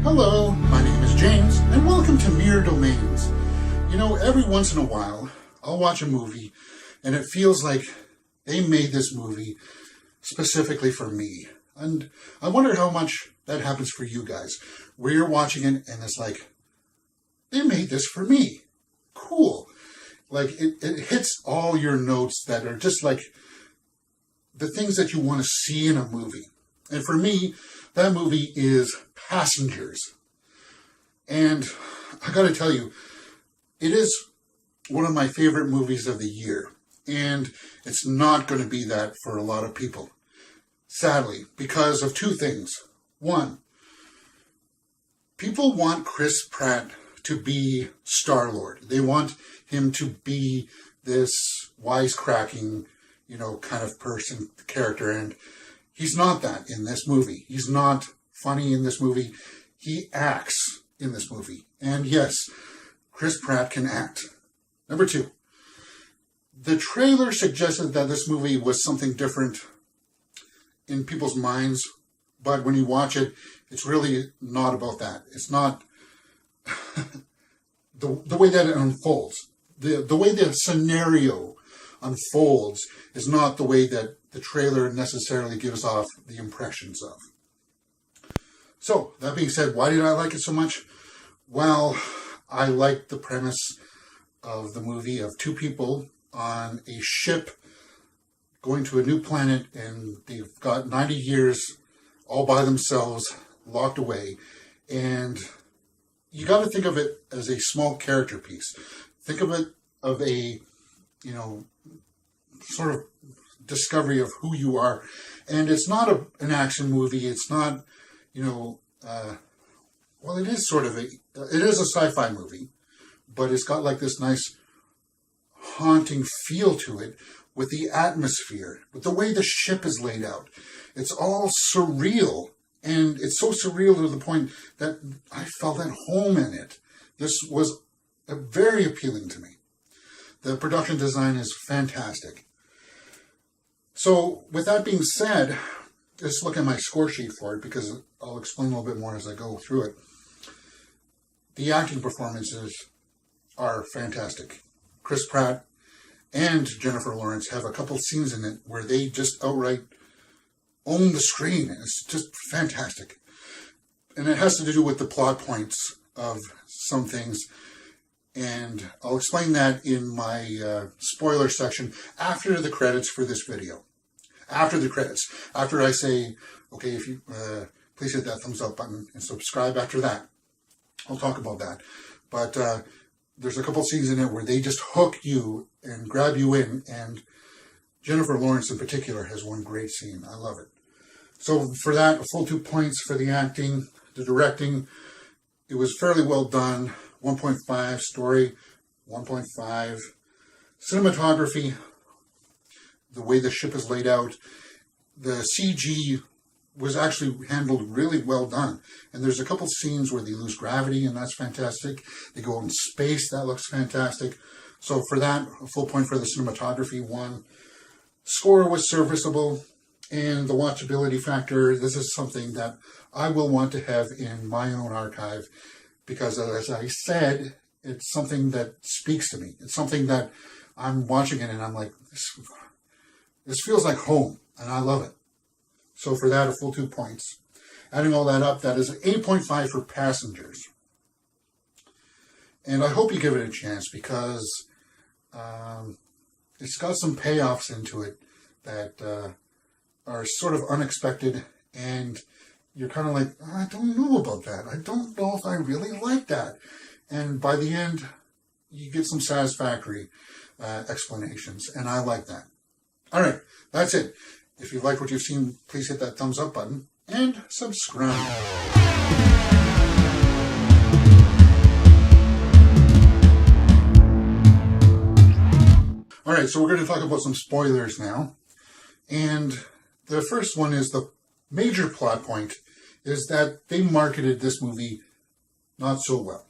Hello, my name is James, and welcome to Mere Domains. You know, every once in a while, I'll watch a movie, and it feels like they made this movie specifically for me. And I wonder how much that happens for you guys, where you're watching it, and it's like, they made this for me. Cool. Like, it hits all your notes that are just like the things that you want to see in a movie. And for me, that movie is Passengers. And I gotta tell you, it is one of my favorite movies of the year. And it's not going to be that for a lot of people. Sadly, because of two things. One, people want Chris Pratt to be Star-Lord. They want him to be this wisecracking, kind of character. And he's not that in this movie. He's not funny in this movie. He acts in this movie. And yes, Chris Pratt can act. Number two, the trailer suggested that this movie was something different in people's minds. But when you watch it, it's really not about that. It's not the way that it unfolds. The way the scenario unfolds is not the way that the trailer necessarily gives off the impressions of. So, that being said, why did I like it so much? Well, I liked the premise of the movie of two people on a ship going to a new planet, and they've got 90 years all by themselves, locked away. And you got to think of it as a small character piece. Think of it of a, sort of discovery of who you are. And it's not an action movie. It's not, well, it is sort of it is a sci-fi movie, but it's got like this nice haunting feel to it with the atmosphere, with the way the ship is laid out. It's all surreal, and it's so surreal to the point that I felt at home in it. This was very appealing to me. The production design is fantastic. So, with that being said, let's look at my score sheet for it, because I'll explain a little bit more as I go through it. The acting performances are fantastic. Chris Pratt and Jennifer Lawrence have a couple scenes in it where they just outright own the screen. It's just fantastic. And it has to do with the plot points of some things. And I'll explain that in my spoiler section after the credits for this video. After the credits. After I say, okay, if you please hit that thumbs up button and subscribe after that. I'll talk about that. But there's a couple scenes in it where they just hook you and grab you in. And Jennifer Lawrence in particular has one great scene. I love it. So for that, a full 2 points for the acting, the directing. It was fairly well done. 1.5 story, 1.5 cinematography, the way the ship is laid out. The CG was actually handled really well done. And there's a couple scenes where they lose gravity, and that's fantastic. They go in space, that looks fantastic. So for that, a full point for the cinematography, 1. Score was serviceable, and the watchability factor, this is something that I will want to have in my own archive. Because, as I said, it's something that speaks to me. It's something that I'm watching it and I'm like, this feels like home, and I love it. So for that, a full 2 points. Adding all that up, that is an 8.5 for Passengers. And I hope you give it a chance, because it's got some payoffs into it that are sort of unexpected, and you're kind of like, I don't know about that. I don't know if I really like that. And by the end, you get some satisfactory explanations, and I like that. All right, that's it. If you like what you've seen, please hit that thumbs up button and subscribe. All right, so we're going to talk about some spoilers now. And the first one is the major plot point is that they marketed this movie not so well.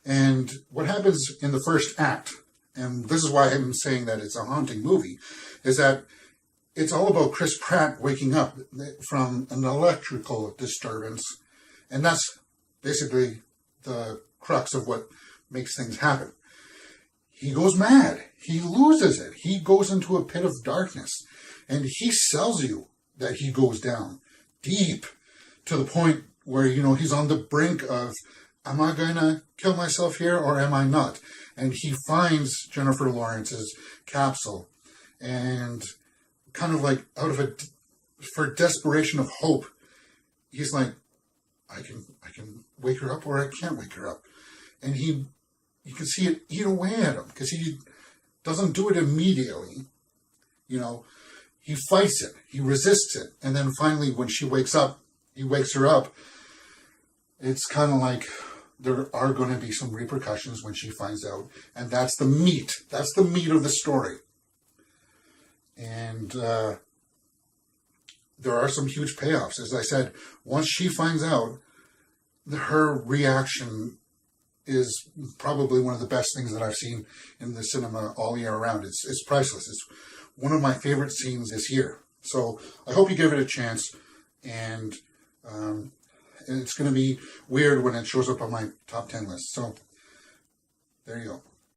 And what happens in the first act, and this is why I'm saying that it's a haunting movie, is that it's all about Chris Pratt waking up from an electrical disturbance. And that's basically the crux of what makes things happen. He goes mad. He loses it. He goes into a pit of darkness. And he sells you that he goes down deep to the point where, he's on the brink of, am I going to kill myself here or am I not? And he finds Jennifer Lawrence's capsule and kind of like for desperation of hope, he's like, I can wake her up or I can't wake her up. And you can see it eat away at him because he doesn't do it immediately. He fights it, he resists it. And then finally when she wakes up, he wakes her up. It's kind of like there are going to be some repercussions when she finds out. And that's the meat. That's the meat of the story. And there are some huge payoffs. As I said, once she finds out, her reaction is probably one of the best things that I've seen in the cinema all year round. It's priceless. It's one of my favorite scenes this year. So I hope you give it a chance. And it's going to be weird when it shows up on my top 10 list. So there you go.